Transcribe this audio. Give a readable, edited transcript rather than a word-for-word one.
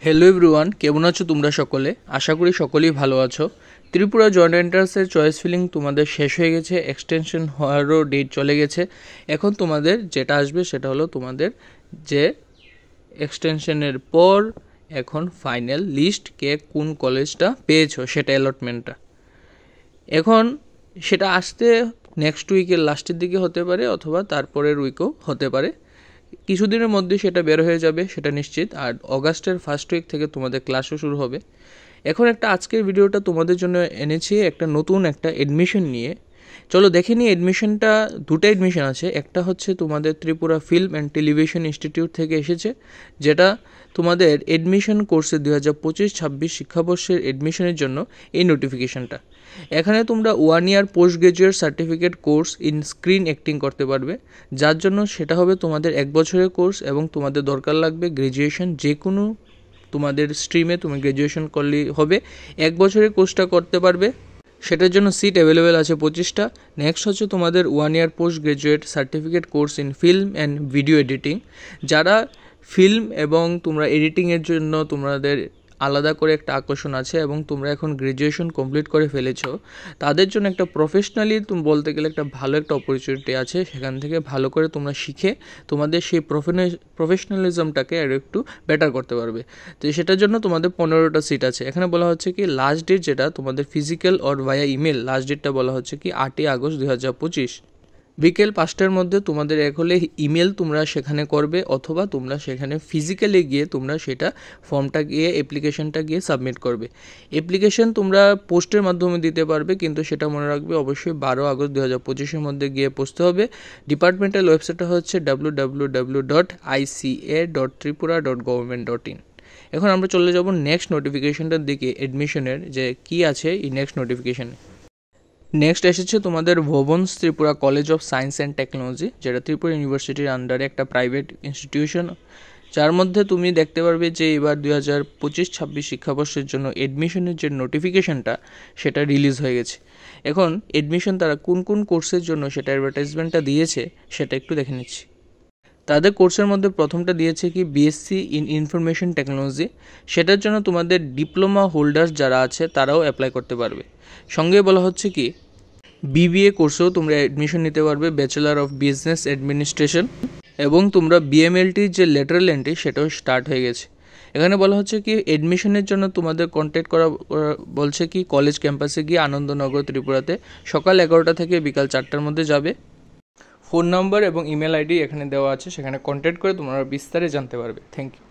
Hello everyone, কেমন আছো তোমরা সকলে? আশা করি সকলেই ভালো আছো। ত্রিপুরা জয়েন্ট এন্ট্রান্সের চয়েস ফিলিং তোমাদের শেষ হয়ে গেছে, এক্সটেনশন হওয়ারও ডেট চলে গেছে। এখন তোমাদের যেটা আসবে সেটা হলো তোমাদের যে এক্সটেনশনের পর এখন ফাইনাল লিস্ট, কে কোন কলেজটা পেয়েছো সেটা অ্যালটমেন্টটা। এখন সেটা আসতে নেক্সট উইকের লাস্টের দিকে হতে পারে অথবা তারপরের উইকও হতে পারে। কিছুদিনের মধ্যে সেটা বের হয়ে যাবে, সেটা নিশ্চিত। আর অগাস্টের ফার্স্ট উইক থেকে তোমাদের ক্লাসও শুরু হবে। এখন আজকের ভিডিওটা তোমাদের জন্য এনেছি একটা নতুন এডমিশন নিয়ে। চলো দেখে নিই এডমিশনটা। দুটো এডমিশন আছে। একটা হচ্ছে তোমাদের Tripura film and television institute থেকে এসেছে, যেটা তোমাদের এডমিশন কোর্সে 2025-26 শিক্ষাবর্ষের এডমিশনের জন্য এই নোটিফিকেশনটা। এখানে তোমরা 1 year post graduate certificate course in screen acting করতে পারবে, যার জন্য সেটা হবে তোমাদের 1 বছরের কোর্স এবং তোমাদের দরকার লাগবে গ্র্যাজুয়েশন। যে কোনো তোমাদের স্ট্রিমে তুমি গ্র্যাজুয়েশন করলেই হবে, 1 বছরের কোর্সটা করতে পারবে। সেটার জন্য সিট অ্যাভেলেবেল আছে 25টা। নেক্সট হচ্ছে তোমাদের 1 year post graduate certificate course in film and video editing. যারা ফিল্ম এবং তোমরা এডিটিংয়ের জন্য তোমাদের আলাদা করে একটা আকর্ষণ আছে এবং তোমরা এখন গ্র্যাজুয়েশন কমপ্লিট করে ফেলেছো, তাদের জন্য একটা প্রফেশনালি তুমি বলতে গেলে একটা ভালো একটা অপরচুনিটি আছে। সেখান থেকে ভালো করে তোমরা শিখে তোমাদের সেই প্রফেশনালিজমটাকে আরও একটু বেটার করতে পারবে। তো সেটার জন্য তোমাদের 15টা সিট আছে। এখানে বলা হচ্ছে কি লাস্ট ডেট যেটা তোমাদের physical or via email, last ডেটটা বলা হচ্ছে কি 8ই আগস্ট 2025 বিকেল 5টার মধ্যে। তোমাদের এক হলে ইমেল তোমরা সেখানে করবে অথবা তোমরা সেখানে ফিজিক্যালি গিয়ে তোমরা সেটা ফর্মটা গিয়ে অ্যাপ্লিকেশনটা গিয়ে সাবমিট করবে। অ্যাপ্লিকেশন তোমরা পোস্টের মাধ্যমে দিতে পারবে, কিন্তু সেটা মনে রাখবে অবশ্যই 12 আগস্ট 2025-এর মধ্যে গিয়ে পৌঁছতে হবে। ডিপার্টমেন্টাল ওয়েবসাইটটা হচ্ছে www.ica.tripura.government.in। এখন আমরা চলে যাব নেক্সট নোটিফিকেশনটার দিকে, এডমিশনের যে কি আছে এই নেক্সট নোটিফিকেশনে। নেক্সট এসেছে তোমাদের Bhavans Tripura college of science and technology, যেটা ত্রিপুরা ইউনিভার্সিটির আন্ডারে একটা প্রাইভেট ইনস্টিটিউশন, যার মধ্যে তুমি দেখতে পারবে যে এবার 2025-26 শিক্ষাবর্ষের জন্য এডমিশনের যে নোটিফিকেশনটা সেটা রিলিজ হয়ে গেছে। এখন এডমিশন তারা কোন কোন কোর্সের জন্য সেটা অ্যাডভার্টাইজমেন্টটা দিয়েছে সেটা একটু দেখে নিচ্ছি। তাদের কোর্সের মধ্যে প্রথমটা দিয়েছে কি বিএসসি ইন ইনফরমেশন টেকনোলজি। সেটার জন্য তোমাদের ডিপ্লোমা হোল্ডার্স যারা আছে তারাও অ্যাপ্লাই করতে পারবে। সঙ্গে বলা হচ্ছে কি বিবিএ কোর্সেও তোমরা অ্যাডমিশন নিতে পারবে, ব্যাচেলার অফ বিজনেস অ্যাডমিনিস্ট্রেশন, এবং তোমরা বিএমএলটির যে লেটারাল এন্ট্রি সেটাও স্টার্ট হয়ে গেছে। এখানে বলা হচ্ছে কি অ্যাডমিশনের জন্য তোমাদের কন্ট্যাক্ট করা বলছে কি কলেজ ক্যাম্পাসে গিয়ে আনন্দনগর ত্রিপুরাতে সকাল 11টা থেকে বিকাল 4টার মধ্যে যাবে। ফোন নাম্বার এবং ইমেল আইডি এখানে দেওয়া আছে, সেখানে কন্ট্যাক্ট করে তোমরা বিস্তারে জানতে পারবে। Thank you.